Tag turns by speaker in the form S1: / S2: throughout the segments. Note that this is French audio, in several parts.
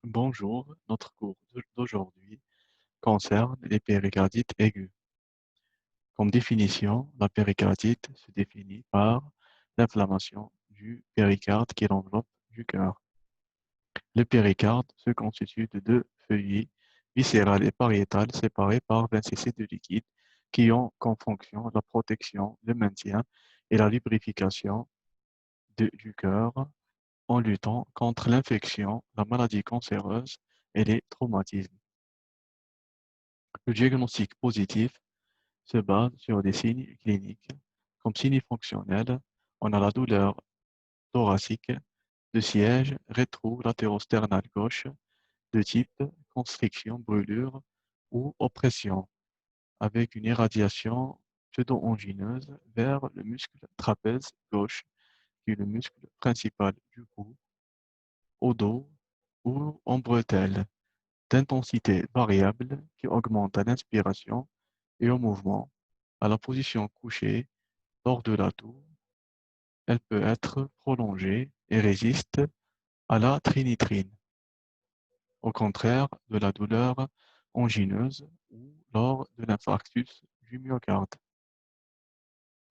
S1: Bonjour, notre cours d'aujourd'hui concerne les péricardites aigus. Comme définition, la péricardite se définit par l'inflammation du péricarde qui l'enveloppe du cœur. Le péricarde se constitue de deux feuillets viscérales et pariétales séparés par 20 cc de liquide qui ont comme fonction la protection, le maintien et la lubrification du cœur en luttant contre l'infection, la maladie cancéreuse et les traumatismes. Le diagnostic positif se base sur des signes cliniques. Comme signes fonctionnels, on a la douleur thoracique, de siège rétro-latérosternal gauche, de type constriction, brûlure ou oppression, avec une irradiation pseudo-angineuse vers le muscle trapèze gauche, qui est le muscle principal du cou, au dos ou en bretelle, d'intensité variable qui augmente à l'inspiration et au mouvement. À la position couchée, lors de la toux, elle peut être prolongée et résiste à la trinitrine, au contraire de la douleur angineuse ou lors de l'infarctus du myocarde.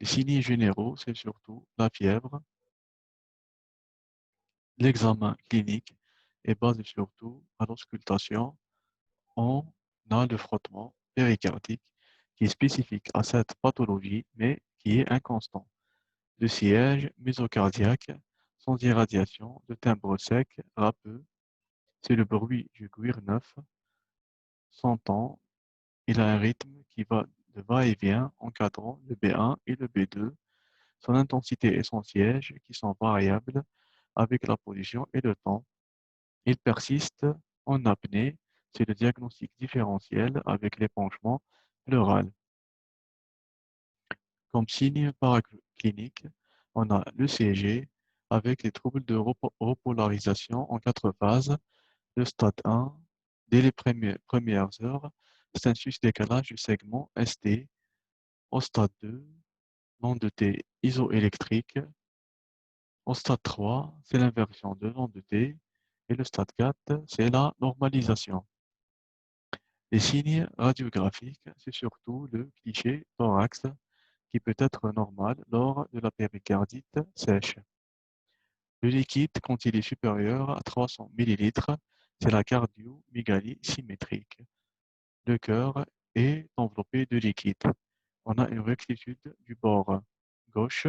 S1: Les signes généraux, c'est surtout la fièvre. L'examen clinique est basé surtout à l'auscultation. On a le frottement péricardique qui est spécifique à cette pathologie, mais qui est inconstant. De siège mésocardiaque, sans irradiation, de timbre sec, râpeux, c'est le bruit du cuir neuf, s'entend, il a un rythme qui va de va-et-vient encadrant le B1 et le B2, son intensité et son siège qui sont variables avec la position et le temps. Il persiste en apnée, c'est le diagnostic différentiel avec l'épanchement pleural. Comme signe paraclinique, on a l'ECG avec les troubles de repolarisation en 4 phases. Le stade 1, dès les premières heures, c'est un sus-décalage du segment ST. Au stade 2, l'onde de T isoélectrique. Au stade 3, c'est l'inversion de l'onde de T. Et le stade 4, c'est la normalisation. Les signes radiographiques, c'est surtout le cliché thorax qui peut être normal lors de la péricardite sèche. Le liquide, quand il est supérieur à 300 ml, c'est la cardiomégalie symétrique. Le cœur est enveloppé de liquide. On a une rectitude du bord gauche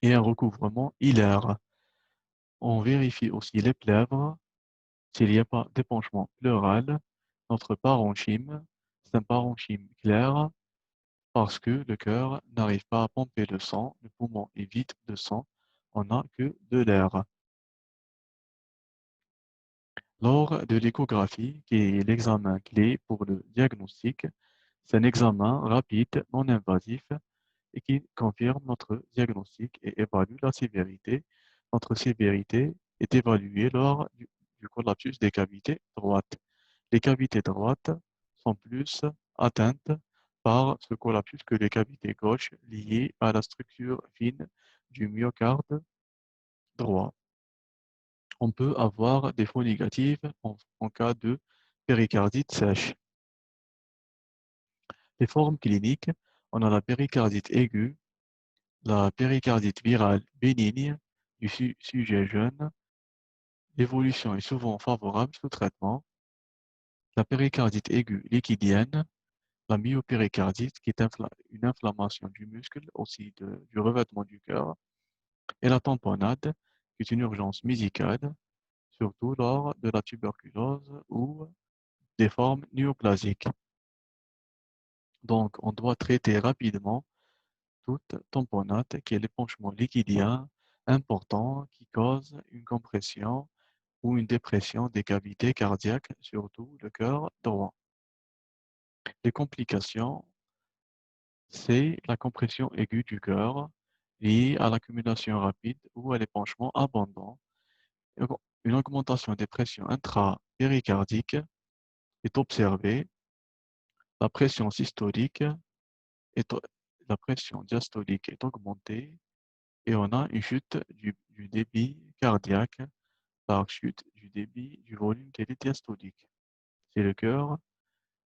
S1: et un recouvrement hilaire. On vérifie aussi les plèvres. S'il n'y a pas d'épanchement pleural, notre parenchyme, c'est un parenchyme clair parce que le cœur n'arrive pas à pomper le sang, le poumon est vide de sang, on n'a que de l'air. Lors de l'échographie, qui est l'examen clé pour le diagnostic, c'est un examen rapide, non invasif et qui confirme notre diagnostic et évalue la sévérité. Notre sévérité est évaluée lors du collapsus des cavités droites. Les cavités droites sont plus atteintes par ce collapsus que les cavités gauches liées à la structure fine du myocarde droit. On peut avoir des faux négatifs en cas de péricardite sèche. Les formes cliniques, on a la péricardite aiguë, la péricardite virale bénigne du sujet jeune. L'évolution est souvent favorable sous traitement. La péricardite aiguë liquidienne, la myopéricardite qui est une inflammation du muscle, aussi du revêtement du cœur, et la tamponnade qui est une urgence médicale, surtout lors de la tuberculose ou des formes néoplasiques. Donc, on doit traiter rapidement toute tamponnade qui est l'épanchement liquidien important qui cause une compression ou une dépression des cavités cardiaques, surtout le cœur droit. Les complications, c'est la compression aiguë du cœur liée à l'accumulation rapide ou à l'épanchement abondant. Une augmentation des pressions intra-péricardiques est observée. La pression systolique est, la pression diastolique est augmentée et on a une chute du débit cardiaque par chute du débit du volume qui est diastolique. C'est le cœur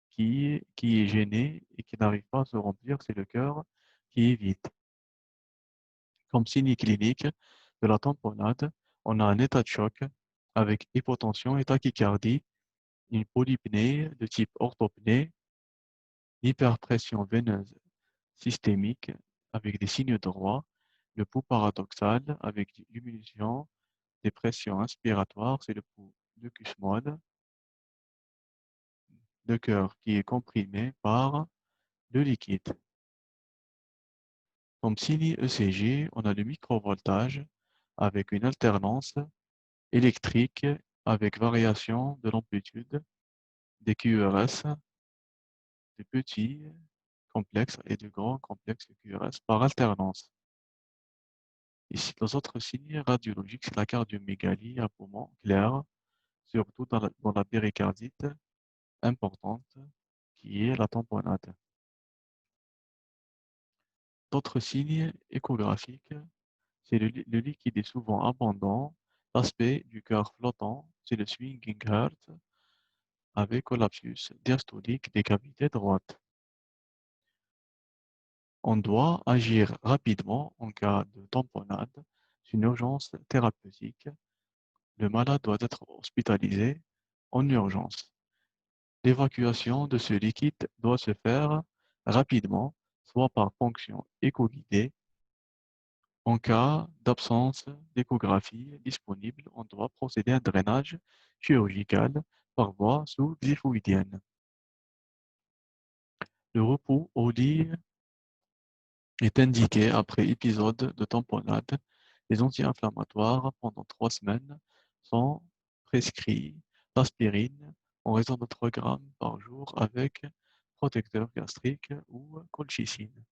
S1: qui est gêné et qui n'arrive pas à se remplir, c'est le cœur qui est vide. Comme signe clinique de la tamponnade, on a un état de choc avec hypotension et tachycardie, une polypnée de type orthopnée, hyperpression veineuse systémique avec des signes droits, le pouls paradoxal avec diminution des pressions inspiratoires, c'est le pouls de Kussmaul, le cœur qui est comprimé par le liquide. Comme signe ECG, on a le microvoltage avec une alternance électrique avec variation de l'amplitude des QRS, de petits complexes et de grands complexes de QRS par alternance. Ici, les autres signes radiologiques, c'est la cardiomégalie à poumon clair, surtout dans la péricardite importante, qui est la tamponnade. D'autres signes échographiques, c'est le liquide est souvent abondant, l'aspect du cœur flottant, c'est le swinging heart, avec collapsus diastolique des cavités droites. On doit agir rapidement en cas de tamponnade. C'est une urgence thérapeutique. Le malade doit être hospitalisé en urgence. L'évacuation de ce liquide doit se faire rapidement, soit par ponction éco-guidée. En cas d'absence d'échographie disponible, on doit procéder à un drainage chirurgical par voie sous-xiphoïdienne. Le repos au lit est indiqué après épisode de tamponnade. Les anti-inflammatoires pendant 3 semaines sont prescrits. L'aspirine en raison de 3 grammes par jour avec protecteur gastrique ou colchicine.